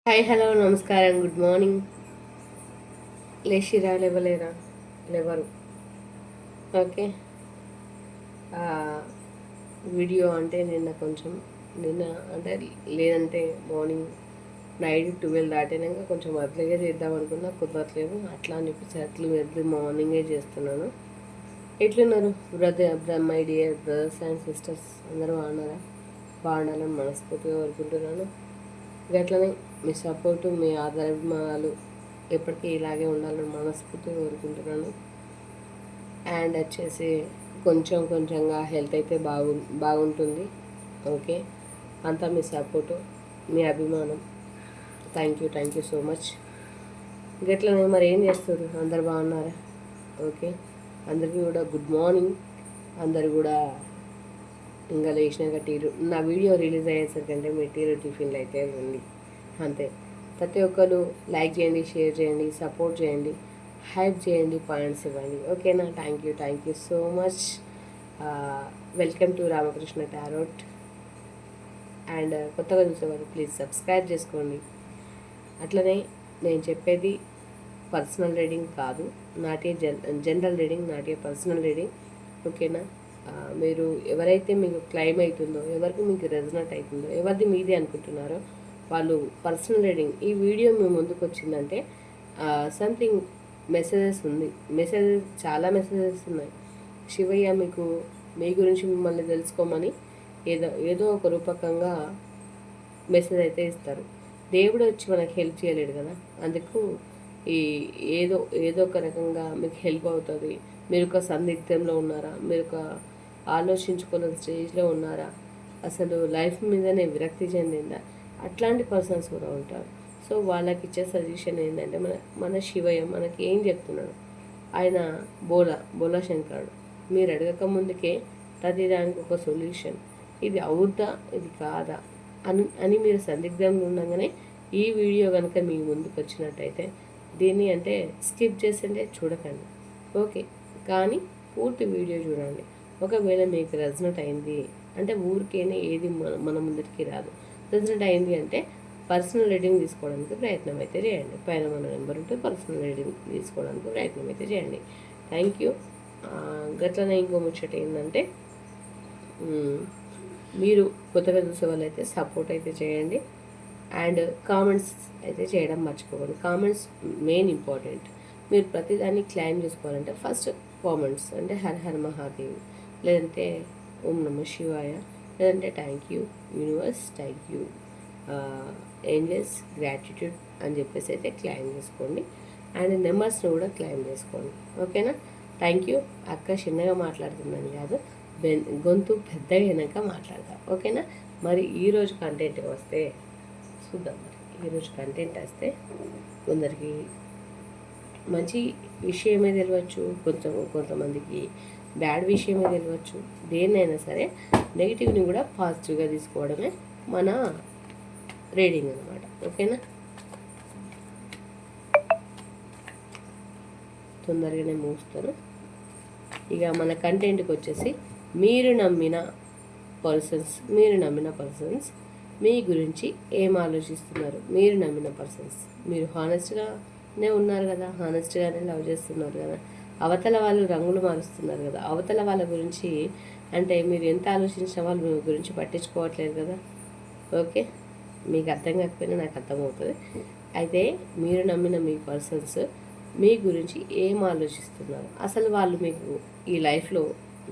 Hi hello నమస్కారం good morning. లేచిరా లేవలేరా? లేవరు. Okay. Video అంటే నిన్న అంటే లేదంటే మార్నింగ్ నైట్ 12 దాటినాక కొంచెం అర్లీగా చేద్దాం అనుకున్నా, కుదరట్లేదు. అట్లా అని చెప్పేసి ఎర్లీ మార్నింగే చేస్తున్నాను. ఎట్లున్నారు my dear brothers and sisters? అందరూ బాగున్నారా? బాగుండాలని మనస్ఫూర్తిగా కోరుకుంటున్నాను. గట్లనే మీ సపోర్టు, మీ ఆదరాభిమానాలు ఎప్పటికీ ఇలాగే ఉండాలని మనస్ఫూర్తిగా కోరుకుంటున్నాను. అండ్ వచ్చేసి కొంచెం కొంచెంగా హెల్త్ అయితే బాగుంటుంది. ఓకే, అంతా మీ సపోర్టు, మీ అభిమానం. Thank you so much. గట్లనే మరి ఏం చేస్తారు? అందరు బాగున్నారా? ఓకే, అందరికీ కూడా గుడ్ మార్నింగ్. అందరు కూడా ఇంకా లేచినాక నా వీడియో రిలీజ్ అయ్యేసరికంటే మీ టిఫిన్లు అయితే ఉంది అంతే. ప్రతి ఒక్కరు లైక్ చేయండి, షేర్ చేయండి, సపోర్ట్ చేయండి, హైప్ చేయండి, పాయింట్స్ ఇవ్వండి. ఓకేనా? Thank you so much. Welcome to Ramakrishna tarot. And కొత్తగా చూసేవారు ప్లీజ్ సబ్స్క్రైబ్ చేసుకోండి. అట్లనే నేను చెప్పేది పర్సనల్ రీడింగ్ కాదు, నాటే జనరల్ రీడింగ్, నాటే పర్సనల్ రీడింగ్. ఓకేనా? మీరు ఎవరైతే మీకు క్లైమ్ అవుతుందో, ఎవరికి మీకు రెజనేట్ అవుతుందో, ఎవరిది మీదే అనుకుంటున్నారో వాళ్ళు పర్సనల్ రీడింగ్. ఈ వీడియో మీ ముందుకు వచ్చిందంటే సంథింగ్ చాలా మెసేజెస్ ఉన్నాయి. శివయ్య మీకు మీ గురించి మిమ్మల్ని తెలుసుకోమని ఏదో ఒక రూపకంగా మెసేజ్ అయితే ఇస్తారు. దేవుడు వచ్చి మనకి హెల్ప్ చేయలేడు కదా, అందుకు ఈ ఏదో ఒక రకంగా మీకు హెల్ప్ అవుతుంది. మీరు ఒక సందిగ్ధంలో ఉన్నారా? మీరు ఒక ఆలోచించుకున్న స్టేజ్లో ఉన్నారా? అసలు లైఫ్ మీదనే విరక్తి చెందిందా? అట్లాంటి పర్సన్స్ కూడా ఉంటారు. సో వాళ్ళకి ఇచ్చే సజెషన్ ఏంటంటే మన శివయ్య మనకి ఏం చెప్తున్నాడు? ఆయన బోలా శంకరుడు. మీరు అడగక ముందుకే ప్రతిదానికి ఒక సొల్యూషన్. ఇది అవుద్దా, ఇది కాదా అని మీరు సందిగ్ధంగా ఉండగానే ఈ వీడియో కనుక మీ ముందుకు వచ్చినట్టయితే దీన్ని అంటే స్కిప్ చేసింటే చూడకండి. ఓకే, కానీ పూర్తి వీడియో చూడండి. ఒకవేళ మీకు రెజనేట్ అయింది అంటే ఊరికేనే ఏది మన ముందరికి రాదు. రెజనేట్ అయింది అంటే పర్సనల్ రీడింగ్ తీసుకోవడానికి ప్రయత్నం అయితే చేయండి. పైన మన నెంబర్ ఉంటే పర్సనల్ రీడింగ్ తీసుకోవడానికి ప్రయత్నం అయితే చేయండి. Thank you. గట్లనే ఇంకో ముచ్చట ఏంటంటే, మీరు కొత్తగా చూసే వాళ్ళైతే సపోర్ట్ అయితే చేయండి. అండ్ కామెంట్స్ అయితే చేయడం మర్చిపోకండి. Comments main important. మీరు ప్రతిదాన్ని క్లైమ్ చేసుకోవాలంటే ఫస్ట్ కామెంట్స్ అంటే హర్ హర్ మహాదేవ్, లేదంటే ఓం నమ శివాయ, లేదంటే thank you universe, thank you angels, gratitude అని చెప్పేసి అయితే క్లైమ్ చేసుకోండి. అండ్ నెంబర్స్ని కూడా క్లైమ్ చేసుకోండి. ఓకేనా? Thank you. అక్క చిన్నగా మాట్లాడుతుందని కాదు, గొంతు పెద్దగా అయినాక మాట్లాడతాం. ఓకేనా? మరి ఈరోజు కంటెంట్ వస్తే చూద్దాం. మరి ఈరోజు కంటెంట్ వస్తే కొందరికి మంచి విషయమే తెలియచ్చు, కొంతమందికి బ్యాడ్ విషయమే తెలియచ్చు. దేన్నైనా సరే నెగిటివ్ని కూడా పాజిటివ్గా తీసుకోవడమే మన రీడింగ్ అనమాట. ఓకేనా? తొందరగానే మూస్తాను. ఇక మన కంటెంట్కి వచ్చేసి, మీరు నమ్మిన పర్సన్స్ మీ గురించి ఏం ఆలోచిస్తున్నారు? మీరు నమ్మిన పర్సన్స్ మీరు హానెస్ట్గానే ఉన్నారు కదా, హానెస్ట్గానే లవ్ చేస్తున్నారు కదా, అవతల వాళ్ళు రంగులు మారుస్తున్నారు కదా, అవతల వాళ్ళ గురించి అంటే మీరు ఎంత ఆలోచించిన వాళ్ళు మీ గురించి పట్టించుకోవట్లేదు కదా. ఓకే, మీకు అర్థం కాకపోయినా నాకు అర్థమవుతుంది. అయితే మీరు నమ్మిన మీ పర్సన్స్ మీ గురించి ఏం ఆలోచిస్తున్నారు? అసలు వాళ్ళు మీకు ఈ లైఫ్లో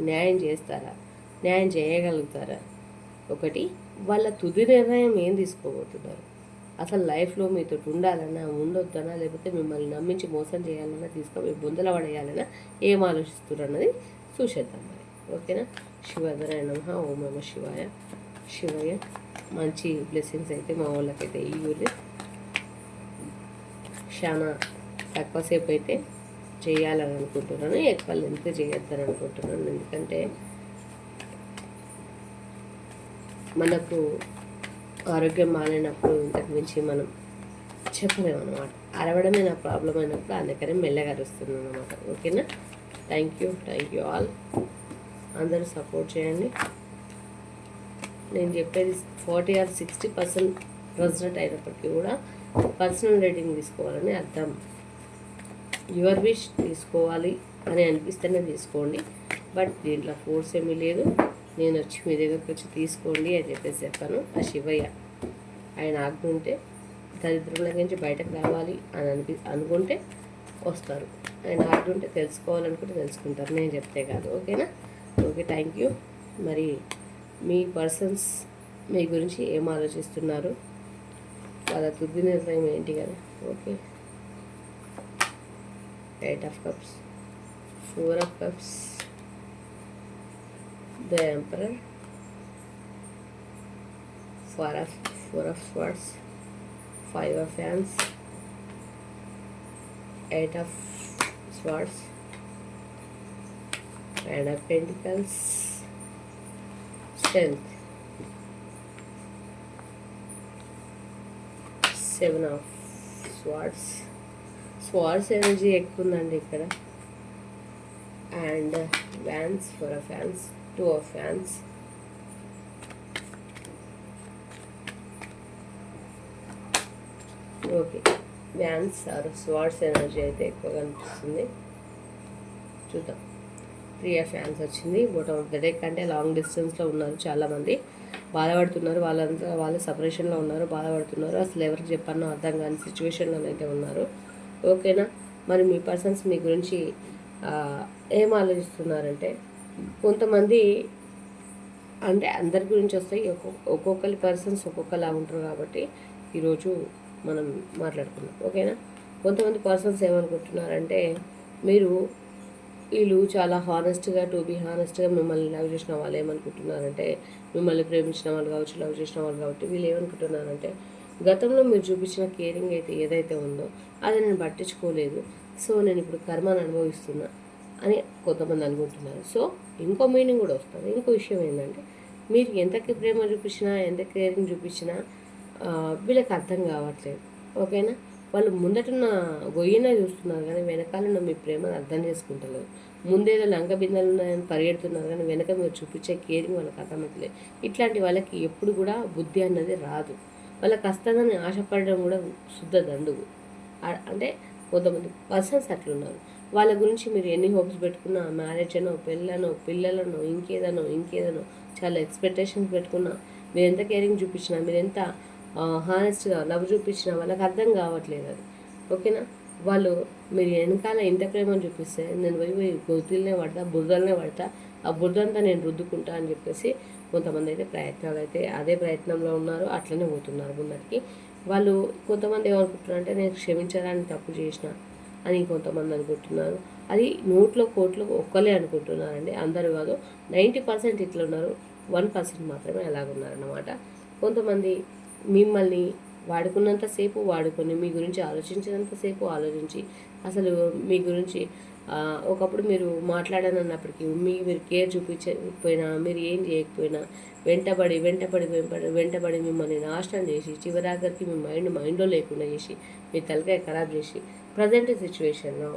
న్యాయం చేస్తారా? న్యాయం చేయగలుగుతారా? ఒకటి, వాళ్ళ తుది నిర్ణయం ఏం తీసుకోబోతున్నారు? అసలు లైఫ్లో మీతో ఉండాలన్నా, ఉండొద్దనా, లేకపోతే మిమ్మల్ని నమ్మించి మోసం చేయాలన్నా, తీసుకొని బొందల పడేయాలన్నా ఏం ఆలోచిస్తున్నారు అన్నది చూసేద్దాం మరి. ఓకేనా? శివధరాయ నమః. ఓం నమ శివయ్య. మంచి బ్లెస్సింగ్స్ అయితే మా వాళ్ళకైతే ఈ ఊరి చాలా తక్కువసేపు అయితే చేయాలని అనుకుంటున్నాను. ఎక్కువ లెంత్ చేయొద్దని అనుకుంటున్నాను. ఎందుకంటే మనకు ఆరోగ్యం మారినప్పుడు ఇంతకు మించి మనం చెప్పలేము అనమాట. అరవడమే నా ప్రాబ్లం అయినప్పుడు అందుకనే మెల్లగా అరుస్తున్నాను అనమాట. ఓకేనా? Thank you all. అందరూ సపోర్ట్ చేయండి. నేను చెప్పేది 40 or 60% ప్రెసిడెంట్ అయినప్పటికీ కూడా పర్సనల్ రేటింగ్ తీసుకోవాలని అర్థం. యువర్ విష్ తీసుకోవాలి అని అనిపిస్తేనే తీసుకోండి, బట్ దీంట్లో ఫోర్స్ ఏమీ లేదు. నేను వచ్చి మీ దగ్గరకు వచ్చి తీసుకోండి అని చెప్పేసి చెప్పాను. ఆ శివయ్య ఆయన ఆజ్ఞ ఉంటే దరిద్రంలో నుంచి బయటకు రావాలి అని అనుకుంటే వస్తారు. ఆయన ఆజ్ఞ ఉంటే తెలుసుకోవాలనుకుంటే తెలుసుకుంటారు, నేను చెప్తే కాదు. ఓకేనా? Okay, thank you. మరి మీ పర్సన్స్ మీ గురించి ఏం ఆలోచిస్తున్నారు, వాళ్ళ తుది నిర్ణయం ఏంటి కదా. Okay, 8 of Cups, 4 of Cups, the Emperor, 4 of Swords, 5 of Wands, 8 of Swords, 9 of Pentacles, Strength, 7 of Swords. Swords energy ఎక్కువ ఉందండి ఇక్కడ. And wands, 4 of Wands, 2 of Wands, okay. Wands or swords energy అయితే ఎక్కువగా అనిపిస్తుంది. చూద్దాం. 3 of Wands వచ్చింది. Bottom of the deck అంటే long డిస్టెన్స్లో ఉన్నారు చాలామంది, బాధపడుతున్నారు. వాళ్ళ సపరేషన్లో ఉన్నారు, బాధపడుతున్నారు. అసలు ఎవరికి చెప్పానో అర్థం కాని సిచ్యువేషన్లోనైతే ఉన్నారు. ఓకేనా? మరి మీ పర్సన్స్ మీ గురించి ఏం ఆలోచిస్తున్నారంటే, కొంతమంది అంటే అందరి గురించి వస్తాయి, ఒక్కొక్కరి పర్సన్స్ ఒక్కొక్కలా ఉంటారు కాబట్టి ఈరోజు మనం మాట్లాడుకుందాం. ఓకేనా? కొంతమంది పర్సన్స్ ఏమనుకుంటున్నారంటే, వీళ్ళు చాలా హానెస్ట్గా, టు బీ హానెస్ట్గా మిమ్మల్ని లవ్ చేసిన వాళ్ళు ఏమనుకుంటున్నారంటే, మిమ్మల్ని ప్రేమించిన వాళ్ళు కావచ్చు, లవ్ చేసిన వాళ్ళు కాబట్టి వీళ్ళు ఏమనుకుంటున్నారంటే, గతంలో మీరు చూపించిన కేరింగ్ అయితే ఏదైతే ఉందో అది నేను పట్టించుకోలేదు, సో నేను ఇప్పుడు కర్మను అనుభవిస్తున్నా అని కొంతమంది అనుకుంటున్నారు. సో ఇంకో మీనింగ్ కూడా వస్తుంది. ఇంకో విషయం ఏంటంటే, మీరు ఎంతకి ప్రేమ చూపించినా, ఎంత కేరింగ్ చూపించినా వీళ్ళకి అర్థం కావట్లేదు. ఓకేనా? వాళ్ళు ముందటున్న గొయ్యిన చూస్తున్నారు కానీ వెనకాలన్న మీ ప్రేమను అర్థం చేసుకుంటలేదు. ముందేదో లంక బిందెలు ఉన్నాయని పరిగెడుతున్నారు కానీ వెనక మీరు చూపించే కేరింగ్ వాళ్ళకి అర్థమవుతలేదు. ఇట్లాంటి వాళ్ళకి ఎప్పుడు కూడా బుద్ధి అన్నది రాదు. వాళ్ళకి వస్తుందని ఆశపడడం కూడా శుద్ధ దండుగు. అంటే కొంతమంది పర్సన్స్ అట్లున్నారు. వాళ్ళ గురించి మీరు ఎన్ని హోప్స్ పెట్టుకున్నా, మ్యారేజ్ అనో, పెళ్ళనో, పిల్లలనో, ఇంకేదనో చాలా ఎక్స్పెక్టేషన్స్ పెట్టుకున్నా, మీరు ఎంత కేరింగ్ చూపించినా, మీరు ఎంత హానెస్ట్గా లవ్ చూపించినా వాళ్ళకి అర్థం కావట్లేదు అది. ఓకేనా? వాళ్ళు మీరు వెనకాల ఇంత ప్రేమను చూపిస్తే నేను పోయి గొంతులనే పడతా, బురదలనే పడతా, ఆ బురదంతా నేను రుద్దుకుంటా అని చెప్పేసి కొంతమంది అయితే ప్రయత్నాలు అయితే అదే ప్రయత్నంలో ఉన్నారు, అట్లనే పోతున్నారు ముందరికి. వాళ్ళు కొంతమంది ఏమనుకుంటున్నారు అంటే, నేను క్షమించడానికి తప్పు చేసిన అని కొంతమంది అనుకుంటున్నారు. అది 100 కోట్లు ఒక్కలే అనుకుంటున్నారండి, అందరూ కాదు. 90% ఇట్లా ఉన్నారు, 1% మాత్రమే అలాగున్నారన్నమాట. కొంతమంది మిమ్మల్ని వాడుకున్నంతసేపు వాడుకొని, మీ గురించి ఆలోచించినంతసేపు ఆలోచించి, అసలు మీ గురించి ఒకప్పుడు మీరు మాట్లాడనన్నప్పటికీ మీరు కేర్ చూపించకపోయినా, మీరు ఏం చేయకపోయినా వెంటబడి మిమ్మల్ని నాశనం చేసి, చివరాఖరికి మీ మైండ్లో లేకుండా చేసి, మీ తలకాయ ఖరాబ్ చేసి, ప్రజెంట్ సిచ్యువేషన్లో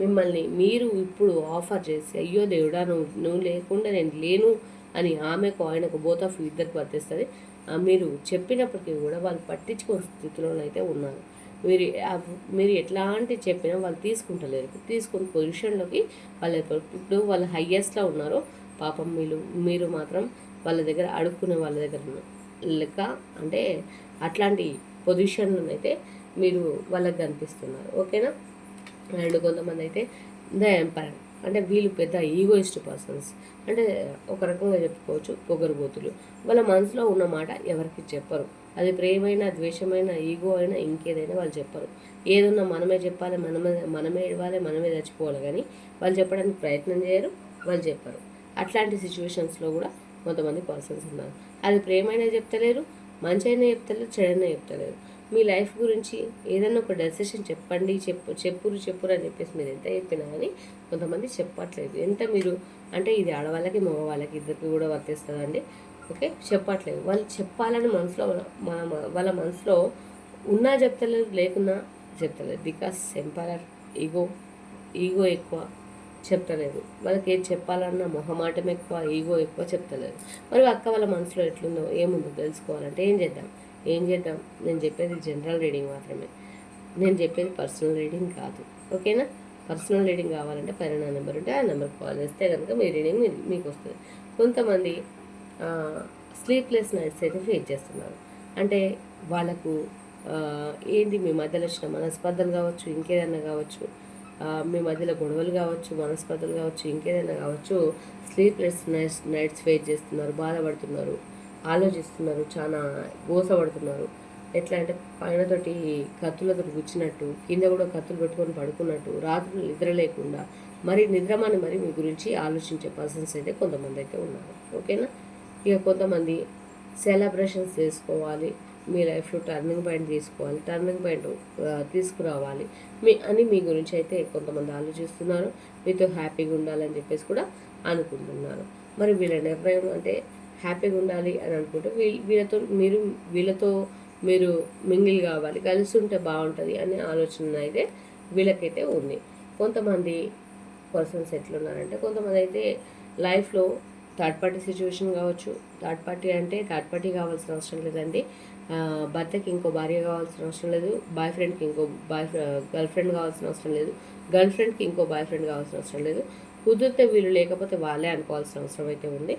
మిమ్మల్ని మీరు ఇప్పుడు ఆఫర్ చేసి, అయ్యో దేవుడా నువ్వు లేకుండా నేను లేను అని ఆయనకు బోత్ ఆఫ్ ఇద్దరికి వర్తిస్తుంది. మీరు చెప్పినప్పటికీ కూడా వాళ్ళు పట్టించుకునే స్థితిలోనైతే ఉన్నారు. మీరు ఎట్లాంటి చెప్పినా వాళ్ళు తీసుకుంటలేరు. తీసుకుని పొజిషన్లోకి వాళ్ళు ఇప్పుడు వాళ్ళు హయ్యెస్ట్లో ఉన్నారు. పాపం మీరు మాత్రం వాళ్ళ దగ్గర అడుక్కునే వాళ్ళ దగ్గర లెక్క, అంటే అట్లాంటి పొజిషన్లోనైతే మీరు వాళ్ళకి కనిపిస్తున్నారు. ఓకేనా? అండ్ కొంతమంది అయితే ద ఎంపైర్ అంటే వీళ్ళు పెద్ద ఈగోయిస్ట్ పర్సన్స్, అంటే ఒక రకంగా చెప్పుకోవచ్చు పొగరుబోతులు. వాళ్ళ మనసులో ఉన్న మాట ఎవరికి చెప్పరు. అది ప్రేమైనా, ద్వేషమైనా, ఈగో అయినా, ఇంకేదైనా వాళ్ళు చెప్పరు. ఏదన్నా మనమే చెప్పాలి, మనమే ఇవ్వాలి, మనమే తెచ్చుకోవాలి, కానీ వాళ్ళు చెప్పడానికి ప్రయత్నం చేయరు, వాళ్ళు చెప్పరు. అట్లాంటి సిచ్యువేషన్స్లో కూడా కొంతమంది పర్సన్స్ ఉన్నారు. అది ప్రేమైనా చెప్తలేరు, మంచి అయినా చెప్తలేరు, చెడైనా చెప్తలేరు. మీ లైఫ్ గురించి ఏదైనా ఒక డెసిషన్ చెప్పండి, చెప్పురు అని చెప్పేసి మీరు ఎంత చెప్పినా కానీ కొంతమంది చెప్పట్లేదు. ఎంత మీరు అంటే ఇది ఆడవాళ్ళకి మగవాళ్ళకి ఇద్దరికి కూడా వర్తిస్తుందండి. ఓకే, చెప్పట్లేదు. వాళ్ళు చెప్పాలని మనసులో వాళ్ళ మనసులో ఉన్నా చెప్తలేదు, లేకున్నా చెప్తలేదు. బికాస్ ఎంపరర్ ఈగో ఎక్కువ, చెప్తలేదు. వాళ్ళకి ఏది చెప్పాలన్నా మొహమాటం ఎక్కువ, ఈగో ఎక్కువ, చెప్తలేదు. మరి అక్క వాళ్ళ మనసులో ఎట్లుందో ఏముందో తెలుసుకోవాలంటే ఏం చేద్దాం? ఏం చేద్దాం? నేను చెప్పేది జనరల్ రీడింగ్ మాత్రమే, నేను చెప్పేది పర్సనల్ రీడింగ్ కాదు. ఓకేనా? పర్సనల్ రీడింగ్ కావాలంటే పైన నా నెంబర్ ఉంటే ఆ నెంబర్కి కాల్ చేస్తే కనుక మీ రీడింగ్ మీకు వస్తుంది. కొంతమంది స్లీప్లెస్ నైట్స్ అయితే ఫేస్ చేస్తున్నారు. అంటే వాళ్ళకు ఏంటి మీ మధ్యలో వచ్చిన మనస్పర్ధలు కావచ్చు, ఇంకేదైనా కావచ్చు, మీ మధ్యలో గొడవలు కావచ్చు, మనస్పర్ధలు కావచ్చు, ఇంకేదైనా కావచ్చు, స్లీప్లెస్ నైట్స్ ఫేస్ చేస్తున్నారు, బాధపడుతున్నారు, ఆలోచిస్తున్నారు, చాలా గోసపడుతున్నారు. ఎట్లా అంటే పైనతోటి కత్తులతో గుచ్చినట్టు, కింద కూడా కత్తులు పెట్టుకొని పడుకున్నట్టు, రాత్రులు నిద్ర లేకుండా నిద్రమని మీ గురించి ఆలోచించే పర్సన్స్ అయితే కొంతమంది అయితే ఉన్నారు. ఓకేనా? ఇక కొంతమంది సెలబ్రేషన్స్ చేసుకోవాలి, మీ లైఫ్లో టర్నింగ్ పాయింట్ తీసుకోవాలి, టర్నింగ్ పాయింట్ తీసుకురావాలి మీ గురించి అయితే కొంతమంది ఆలోచిస్తున్నారు. మీతో హ్యాపీగా ఉండాలని చెప్పేసి కూడా అనుకుంటున్నారు. వీళ్ళ నిర్ణయం అంటే హ్యాపీగా ఉండాలి అని అనుకుంటే వీళ్ళతో మీరు మింగిల్ కావాలి, కలిసి ఉంటే బాగుంటుంది అనే ఆలోచన అయితే వీళ్ళకైతే ఉంది. కొంతమంది పర్సన్స్ ఎట్లున్నారంటే కొంతమంది అయితే లైఫ్లో థర్డ్ పార్టీ సిచ్యువేషన్ కావచ్చు. థర్డ్ పార్టీ కావాల్సిన అవసరం లేదండి. భర్తకి ఇంకో భార్య కావాల్సిన అవసరం లేదు, బాయ్ ఫ్రెండ్కి ఇంకో గర్ల్ ఫ్రెండ్ కావాల్సిన అవసరం లేదు, గర్ల్ ఫ్రెండ్కి ఇంకో బాయ్ ఫ్రెండ్ కావాల్సిన అవసరం లేదు. కుదిరితే వీళ్ళు లేకపోతే వాళ్ళే అనుకోవాల్సిన అవసరం అయితే ఉంది.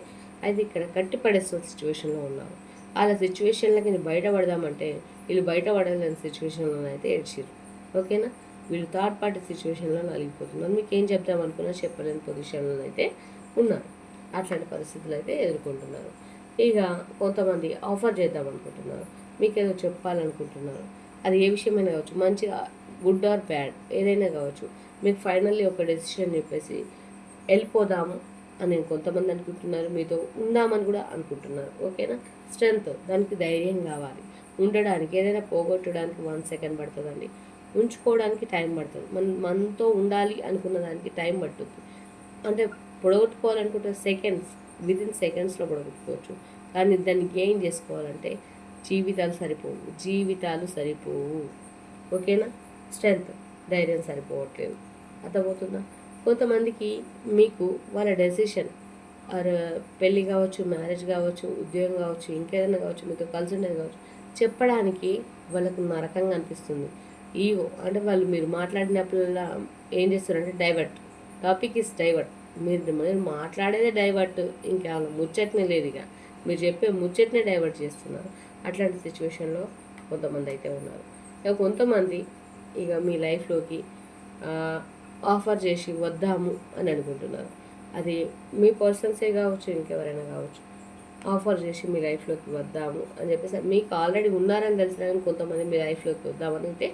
అయితే ఇక్కడ కట్టిపడేసిన సిచ్యువేషన్లో ఉన్నారు. వాళ్ళ సిచ్యువేషన్లకి బయటపడదామంటే వీళ్ళు బయటపడలేని సిచ్యువేషన్లో అయితే ఏడ్చిరు. ఓకేనా? వీళ్ళు థర్డ్ పార్టీ సిచ్యువేషన్లో నలిగిపోతున్నారు. మీకు ఏం చెప్దాం అనుకున్నా చెప్పలేని పొజిషన్లో అయితే ఉన్నారు. అట్లాంటి పరిస్థితులు అయితే ఎదుర్కొంటున్నారు. ఇక కొంతమంది ఆఫర్ చేద్దాం అనుకుంటున్నారు, మీకేదో చెప్పాలనుకుంటున్నారు. అది ఏ విషయమైనా కావచ్చు, మంచిగా గుడ్ ఆర్ బ్యాడ్ ఏదైనా కావచ్చు. మీకు ఫైనల్లీ ఒక డెసిషన్ చెప్పేసి వెళ్ళిపోదాము అని కొంతమంది అనుకుంటున్నారు, మీతో ఉందామని కూడా అనుకుంటున్నారు. ఓకేనా? స్ట్రెంగ్త్, దానికి ధైర్యం కావాలి. ఉండడానికి ఏదైనా పోగొట్టడానికి 1 సెకండ్ పడుతుందండి, ఉంచుకోవడానికి టైం పడుతుంది. మనతో ఉండాలి అనుకున్న దానికి టైం పడుతుంది. అంటే పొడగొట్టుకోవాలనుకుంటే వితిన్ సెకండ్స్లో పొడగొట్టుకోవచ్చు. కానీ దాన్ని గెయిన్ చేసుకోవాలంటే జీవితాలు సరిపోవు. ఓకేనా? స్ట్రెంగ్త్, ధైర్యం సరిపోవట్లేదు. అర్థమవుతుందా? కొంతమందికి మీకు వాళ్ళ డెసిషన్ పెళ్ళి కావచ్చు, మ్యారేజ్ కావచ్చు, ఉద్యోగం కావచ్చు, ఇంకేదైనా కావచ్చు, మీతో కలిసి ఉండేది కావచ్చు, చెప్పడానికి వాళ్ళకు నరకంగా అనిపిస్తుంది. ఈగో అంటే మీరు మాట్లాడినప్పుడల్లా ఏం చేస్తారంటే టాపిక్ ఇస్ డైవర్ట్. మీరు మాట్లాడేదే డైవర్ట్, ఇంకా ముచ్చట్నే లేదు. ఇక మీరు చెప్పే ముచ్చట్నే డైవర్ట్ చేస్తున్నారు. అట్లాంటి సిచ్యువేషన్లో కొంతమంది అయితే ఉన్నారు. ఇక కొంతమంది మీ లైఫ్లోకి ఆఫర్ చేసి వద్దాము అని అనుకుంటున్నారు. అది మీ పర్సన్సే కావచ్చు, ఇంకెవరైనా కావచ్చు. ఆఫర్ చేసి మీ లైఫ్లోకి వద్దాము అని చెప్పేసి మీకు ఆల్రెడీ ఉన్నారని తెలిసినా కానీ కొంతమంది మీ లైఫ్లోకి వద్దామని అయితే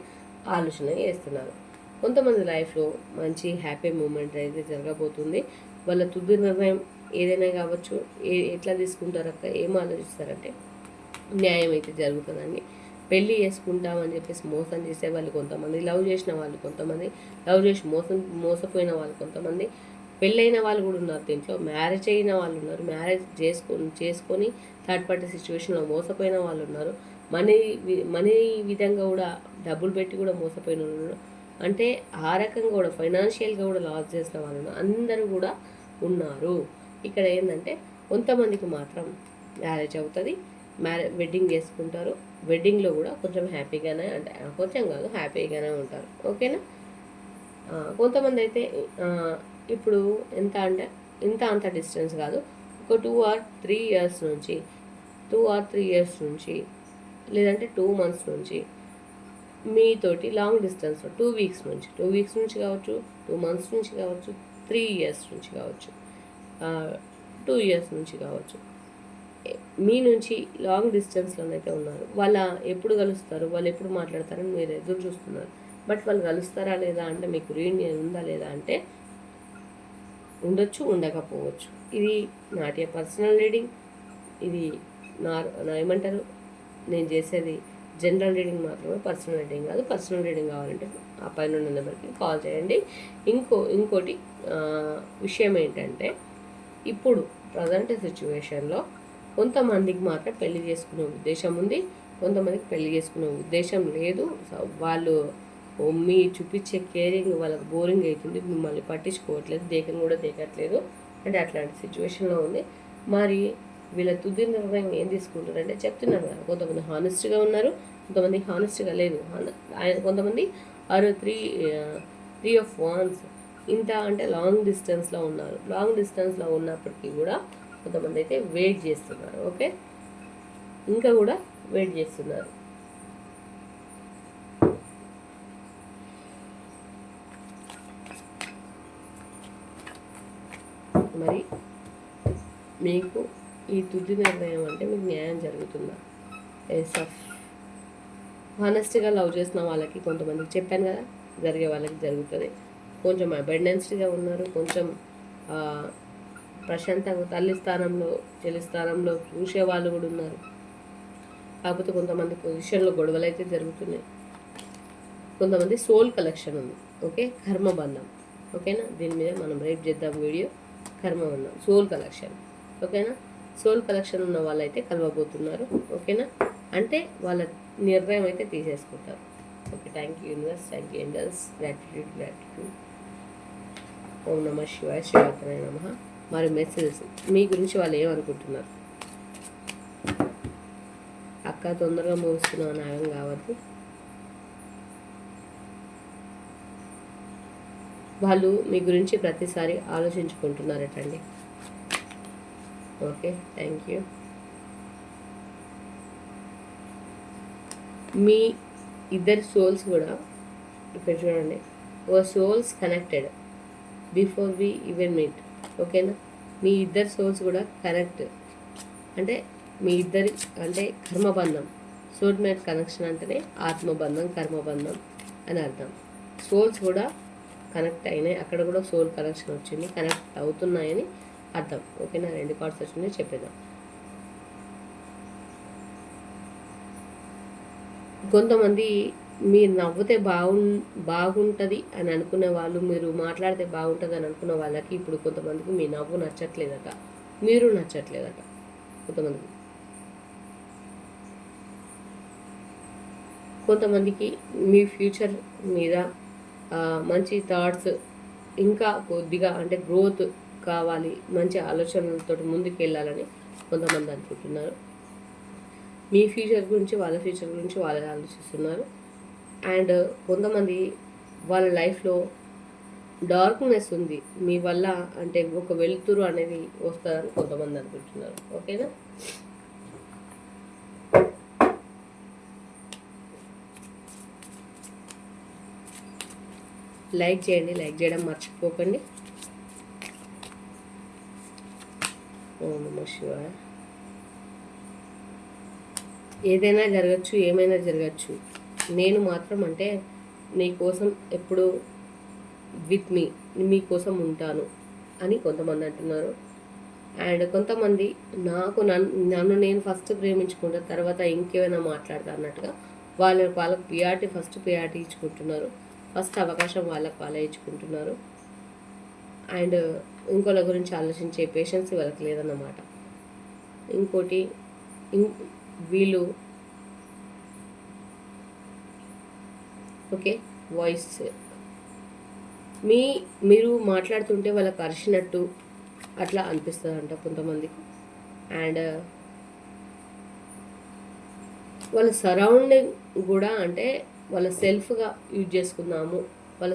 ఆలోచన చేస్తున్నారు. కొంతమంది లైఫ్లో మంచి హ్యాపీ మూమెంట్ అయితే జరగబోతుంది. వాళ్ళ తుది నిర్ణయం ఏదైనా కావచ్చు. ఎట్లా తీసుకుంటారక్క, ఏం ఆలోచిస్తారంటే న్యాయం అయితే జరుగుతుందండి. పెళ్ళి చేసుకుంటామని చెప్పేసి మోసం చేసే వాళ్ళు కొంతమంది, లవ్ చేసిన వాళ్ళు కొంతమంది, లవ్ చేసి మోసపోయిన వాళ్ళు కొంతమంది, పెళ్ళైన వాళ్ళు కూడా ఉన్నారు. దీంట్లో మ్యారేజ్ అయిన వాళ్ళు ఉన్నారు, మ్యారేజ్ చేసుకొని థర్డ్ పార్టీ సిచ్యువేషన్లో మోసపోయిన వాళ్ళు ఉన్నారు. మనీ విధంగా కూడా డబ్బులు పెట్టి కూడా మోసపోయిన వాళ్ళు, అంటే ఆ రకంగా కూడా ఫైనాన్షియల్గా కూడా లాస్ చేసిన వాళ్ళు అందరూ కూడా ఉన్నారు. ఇక్కడ ఏంటంటే కొంతమందికి మాత్రం మ్యారేజ్ అవుతుంది, వెడ్డింగ్ చేసుకుంటారు. వెడ్డింగ్లో కూడా కొంచెం హ్యాపీగానే, అంటే కొంచెం కాదు హ్యాపీగానే ఉంటారు. ఓకేనా? కొంతమంది అయితే ఇప్పుడు అంత డిస్టెన్స్ కాదు, ఒక 2 or 3 years నుంచి లేదంటే 2 months నుంచి మీతోటి లాంగ్ డిస్టెన్స్లో 2 weeks నుంచి కావచ్చు, 2 months నుంచి కావచ్చు, 3 years నుంచి కావచ్చు, 2 years నుంచి కావచ్చు, మీ నుంచి లాంగ్ డిస్టెన్స్లోనైతే ఉన్నారు. ఎప్పుడు కలుస్తారు, వాళ్ళు ఎప్పుడు మాట్లాడతారని మీరు ఎదురు చూస్తున్నారు. బట్ వాళ్ళు కలుస్తారా లేదా అంటే మీకు రీయూనియన్ ఉందా లేదా అంటే ఉండొచ్చు, ఉండకపోవచ్చు. ఇది నాట్ పర్సనల్ రీడింగ్. ఇది ఏమంటారు, నేను చేసేది జనరల్ రీడింగ్ మాత్రమే, పర్సనల్ రీడింగ్ కాదు. పర్సనల్ రీడింగ్ కావాలంటే ఆ పైన ఉన్న నెంబర్కి కాల్ చేయండి. ఇంకోటి విషయం ఏంటంటే ఇప్పుడు ప్రజెంట్ సిచ్యువేషన్లో కొంతమందికి మాత్రం పెళ్లి చేసుకునే ఉద్దేశం ఉంది, కొంతమందికి పెళ్లి చేసుకునే ఉద్దేశం లేదు. వాళ్ళు మీ చూపించే కేరింగ్ వాళ్ళకి బోరింగ్ అవుతుంది, మిమ్మల్ని పట్టించుకోవట్లేదు, దేకని కూడా దేకట్లేదు. అంటే అట్లాంటి సిచ్యువేషన్లో ఉంది. వీళ్ళ తుది నిర్ణయం ఏం తీసుకుంటారంటే చెప్తున్నాను కదా, కొంతమంది హానెస్ట్గా ఉన్నారు, కొంతమంది హానెస్ట్గా లేదు. ఆయన కొంతమంది ఆరు త్రీ ఆఫ్ వాన్స్ ఇంత అంటే లాంగ్ డిస్టెన్స్లో ఉన్నారు. లాంగ్ డిస్టెన్స్లో ఉన్నప్పటికీ కూడా కొంతమంది అయితే వెయిట్ చేస్తున్నారు. ఓకే, ఇంకా కూడా వెయిట్ చేస్తున్నారు. మరి మీకు ఈ తుది నిర్ణయం అంటే మీకు న్యాయం జరుగుతుందా? ఎస్ ఆఫ్ హానెస్ట్గా లవ్ చేసిన వాళ్ళకి కొంతమందికి చెప్పాను కదా, జరిగే వాళ్ళకి జరుగుతుంది. కొంచెం అబెండెన్స్డ్గా ఉన్నారు, కొంచెం ప్రశాంతంగా తల్లి స్థానంలో చెల్లి స్థానంలో చూసే వాళ్ళు కూడా ఉన్నారు. కాకపోతే కొంతమంది పొజిషన్లో గొడవలు అయితే జరుగుతున్నాయి. కొంతమంది సోల్ కలెక్షన్ ఉంది. ఓకే, కర్మబంధం. ఓకేనా, దీని మీద మనం రేపు చేద్దాం వీడియో. కర్మబంధం, సోల్ కలెక్షన్. ఓకేనా, సోల్ కలెక్షన్ ఉన్న వాళ్ళైతే కలవబోతున్నారు. ఓకేనా, అంటే వాళ్ళ నిర్ణయం అయితే తీసేసుకుంటారు. Okay, thank you universe, thank you angels, gratitude. ఓం నమ శివాయ, శివాయ నమః. మరి మెసేజెస్ మీ గురించి వాళ్ళు ఏమనుకుంటున్నారు? అక్క తొందరగా మోస్తున్నావు, నాగం కావద్దు. వాళ్ళు మీ గురించి ప్రతిసారి ఆలోచించుకుంటున్నారటండి. Okay, thank you. మీ ఇద్దరు సోల్స్ కూడా ఇక్కడ చూడండి, souls connected before we even meet. ఓకేనా, మీ ఇద్దరు సోల్స్ కూడా కనెక్ట్ అంటే మీ ఇద్దరి అంటే కర్మబంధం. సోల్మేట్ కనెక్షన్ అంటేనే ఆత్మబంధం, కర్మబంధం అని అర్థం. సోల్స్ కూడా కనెక్ట్ అయినాయి, అక్కడ కూడా సోల్ కనెక్షన్ వచ్చింది, కనెక్ట్ అవుతున్నాయని అర్థం. ఓకేనా, 2 కార్డ్స్ వచ్చింది, చెప్పేద్దాం. కొంతమంది మీరు నవ్వుతే బాగుంటుంది అని అనుకునే వాళ్ళు, మీరు మాట్లాడితే బాగుంటుంది అని అనుకున్న వాళ్ళకి ఇప్పుడు కొంతమందికి మీ నవ్వు నచ్చట్లేదట, మీరు నచ్చట్లేదట. కొంతమందికి మీ ఫ్యూచర్ మీద మంచి థాట్స్, ఇంకా కొద్దిగా అంటే గ్రోత్ కావాలి, మంచి ఆలోచనలతో ముందుకు వెళ్ళాలని కొంతమంది అనుకుంటున్నారు. మీ ఫ్యూచర్ గురించి, వాళ్ళ ఫ్యూచర్ గురించి వాళ్ళు ఆలోచిస్తున్నారు. అండ్ కొంతమంది వాళ్ళ లైఫ్లో డార్క్నెస్ ఉంది, మీ వల్ల అంటే ఒక వెలుతురు అనేది వస్తుందని కొంతమంది అనుకుంటున్నారు. ఓకేనా, లైక్ చేయండి, లైక్ చేయడం మర్చిపోకండి. ఓం నమః శివాయ. ఏదైనా జరగచ్చు, ఏమైనా జరగచ్చు, నేను మాత్రం అంటే నీకోసం ఎప్పుడు విత్ మీకోసం ఉంటాను అని కొంతమంది అంటున్నారు. అండ్ కొంతమంది నన్ను నేను ఫస్ట్ ప్రేమించుకుంటా, తర్వాత ఇంకేమైనా మాట్లాడతా అన్నట్టుగా వాళ్ళకి ప్రియారిటీ, ఫస్ట్ ప్రియారిటీ ఇచ్చుకుంటున్నారు. ఫస్ట్ అవకాశం వాళ్ళే ఇచ్చుకుంటున్నారు. అండ్ ఇంకోళ్ళ గురించి ఆలోచించే పేషెన్స్ వాళ్ళకి లేదన్నమాట. ఇంకోటి వీళ్ళు ఓకే వాయిస్ మీరు మాట్లాడుతుంటే వాళ్ళకి అరిచినట్టు అట్లా అనిపిస్తుంది అంట కొంతమందికి. అండ్ వాళ్ళ సరౌండింగ్ కూడా అంటే వాళ్ళ సెల్ఫ్గా యూజ్ చేసుకుందాము, వాళ్ళ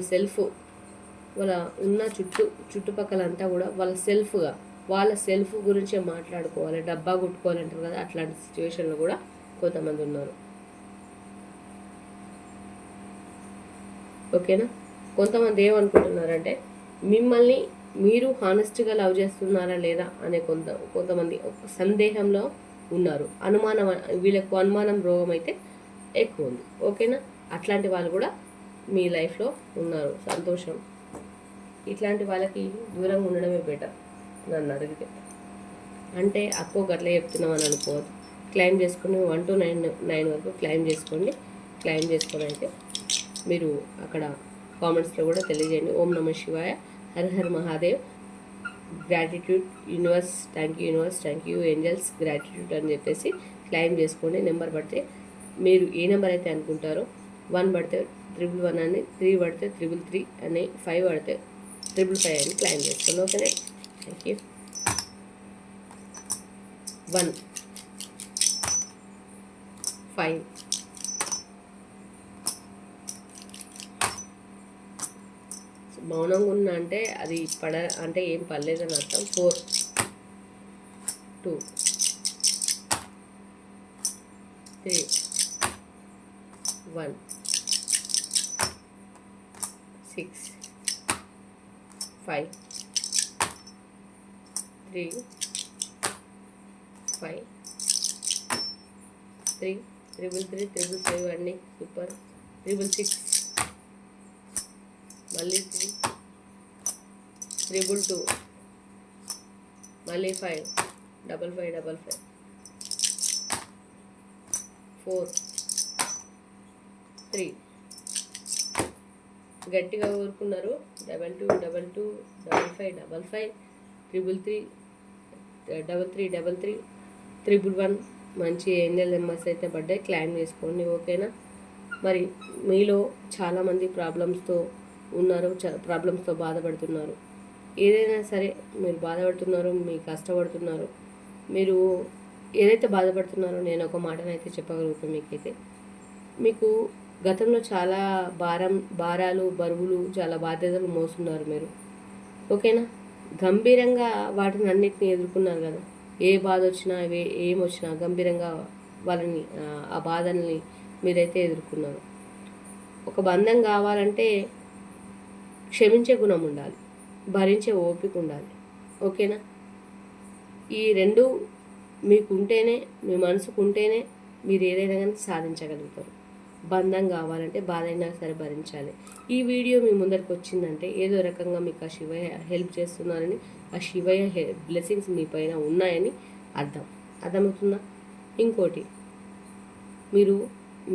ఉన్న చుట్టుపక్కలంతా కూడా వాళ్ళ సెల్ఫ్ గురించే మాట్లాడుకోవాలి, డబ్బా కొట్టుకోవాలంటారు కదా, అట్లాంటి సిచ్యువేషన్లో కూడా కొంతమంది ఉన్నారు. ఓకేనా, కొంతమంది ఏమనుకుంటున్నారంటే మిమ్మల్ని మీరు హానెస్ట్గా లవ్ చేస్తున్నారా లేదా అనే కొంతమంది సందేహంలో ఉన్నారు. వీళ్ళకు అనుమానం రోగం అయితే ఎక్కువ ఉంది. ఓకేనా, అట్లాంటి వాళ్ళు కూడా మీ లైఫ్లో ఉన్నారు. సంతోషం. ఇట్లాంటి వాళ్ళకి దూరంగా ఉండడమే బెటర్ నన్ను అడిగితే. అంటే అక్కో గట్లా చెప్తున్నాం అని అనుకోవద్దు. క్లైమ్ చేసుకుని 1 to 9 వరకు క్లైమ్ చేసుకొని అయితే మీరు అక్కడ కామెంట్స్లో కూడా తెలియజేయండి. ఓం నమ శివాయ, హర హర్ Mahadev, gratitude universe, thank you universe, thank you angels, gratitude అని చెప్పేసి క్లైమ్ చేసుకోండి. నెంబర్ పడితే మీరు ఏ నెంబర్ అయితే అనుకుంటారో, 1 పడితే 111 అని, 3 పడితే 333 అని, 5 పడితే 555 అని క్లైమ్ చేసుకోండి. ఓకేనా, థ్యాంక్ యూ. 1 5 మౌనంగా ఉన్నా అంటే అది అంటే ఏం పర్లేదని అర్థం. 4 2 3 1 6 5 3 5 3 3 3 5 అండి. సూపర్. 6 మళ్ళీ 3 2 మళ్ళీ 5 5 5 5 4 3 గట్టిగా ఊరుకున్నారు. 2 2 5 5 3 3 1 మంచి ఏంజల్ నెంబర్స్ అయితే పడ్డాయి. క్లైమ్ చేసుకోండి, ఓకేనా. మరి మీలో చాలామంది ప్రాబ్లమ్స్తో ఉన్నారు, ప్రాబ్లమ్స్తో బాధపడుతున్నారు. ఏదైనా సరే మీరు బాధపడుతున్నారు, మీరు కష్టపడుతున్నారు, మీరు ఏదైతే బాధపడుతున్నారో నేను ఒక మాటనైతే చెప్పగలుగుతాను మీకైతే. మీకు గతంలో చాలా భారాలు, బరువులు, చాలా బాధ్యతలు మోస్తున్నారు మీరు, ఓకేనా. గంభీరంగా వాటిని అన్నిటిని ఎదుర్కొన్నారు కదా. ఏ బాధ వచ్చినా, ఏమొచ్చినా గంభీరంగా వాళ్ళని, ఆ బాధల్ని మీరైతే ఎదుర్కొన్నారు. ఒక బంధం కావాలంటే క్షమించే గుణం ఉండాలి, భరించే ఓపిక ఉండాలి, ఓకేనా. ఈ రెండు మీకు ఉంటేనే, మీ మనసుకు ఉంటేనే మీరు ఏదైనా కానీ సాధించగలుగుతారు. బంధం కావాలంటే బాధ అయినా సరే భరించాలి. ఈ వీడియో మీ ముందరికి వచ్చిందంటే ఏదో రకంగా మీకు ఆ శివయ్య హెల్ప్ చేస్తున్నారని, ఆ శివయ్య బ్లెస్సింగ్స్ మీ పైన ఉన్నాయని అర్థమవుతుందా. ఇంకోటి,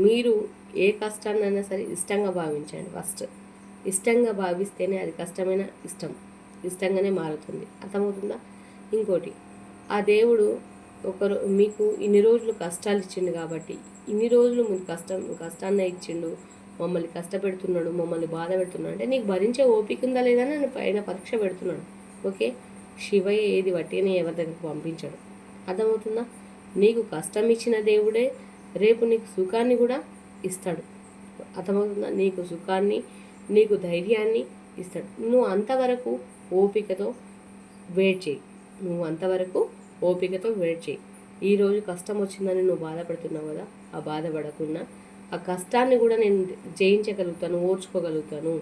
మీరు ఏ కష్టాన్నైనా సరే ఇష్టంగా భావించండి. ఫస్ట్ ఇష్టంగా భావిస్తేనే అది కష్టమైన ఇష్టంగానే మారుతుంది. అర్థమవుతుందా. ఇంకోటి, ఆ దేవుడు మీకు ఇన్ని రోజులు కష్టాలు ఇచ్చిండు కాబట్టి, ఇన్ని రోజులు మీకు కష్టాన్నే ఇచ్చిండు, మమ్మల్ని కష్టపెడుతున్నాడు, మమ్మల్ని బాధ పెడుతున్నాడు అంటే నీకు భరించే ఓపిక ఉందా లేదా అని పైన పరీక్ష పెడుతున్నాడు, ఓకే. శివయ్య ఏది వట్టినే ఎవరి దగ్గరకు పంపించాడు. అర్థమవుతుందా. నీకు కష్టం ఇచ్చిన దేవుడే రేపు నీకు సుఖాన్ని కూడా ఇస్తాడు. అర్థమవుతుందా. నీకు సుఖాన్ని, నీకు ధైర్యాన్ని ఇస్తాడు. నువ్వు అంతవరకు ఓపికతో వెయిట్ చేయి. ఈరోజు కష్టం వచ్చిందని నువ్వు బాధపడుతున్నావు కదా, ఆ బాధపడకుండా ఆ కష్టాన్ని కూడా నేను జయించగలుగుతాను, ఓర్చుకోగలుగుతాను,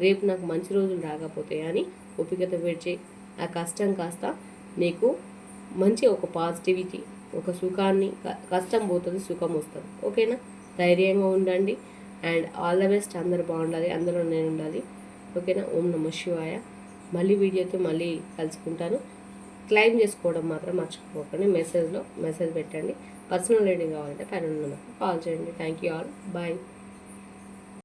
రేపు నాకు మంచి రోజులు రాకపోతే అని ఓపికతో వెయిట్ చేయి. ఆ కష్టం కాస్త నీకు మంచి ఒక పాజిటివిటీ, ఒక సుఖాన్ని, కష్టం పోతుంది, సుఖం వస్తుంది, ఓకేనా. ధైర్యంగా ఉండండి అండ్ ఆల్ ద బెస్ట్. అందరూ బాగుండాలి, అందులో నేను ఉండాలి, ఓకేనా. ఓం నమః శివాయ. మళ్ళీ వీడియోతో మళ్ళీ కలుసుకుంటాను. క్లైమ్ చేసుకోవడం మాత్రం మర్చిపోకండి. మెసేజ్ పెట్టండి. పర్సనల్ రీడింగ్ కావాలంటే పైన నెంబర్కి కాల్ చేయండి. Thank you all. బాయ్.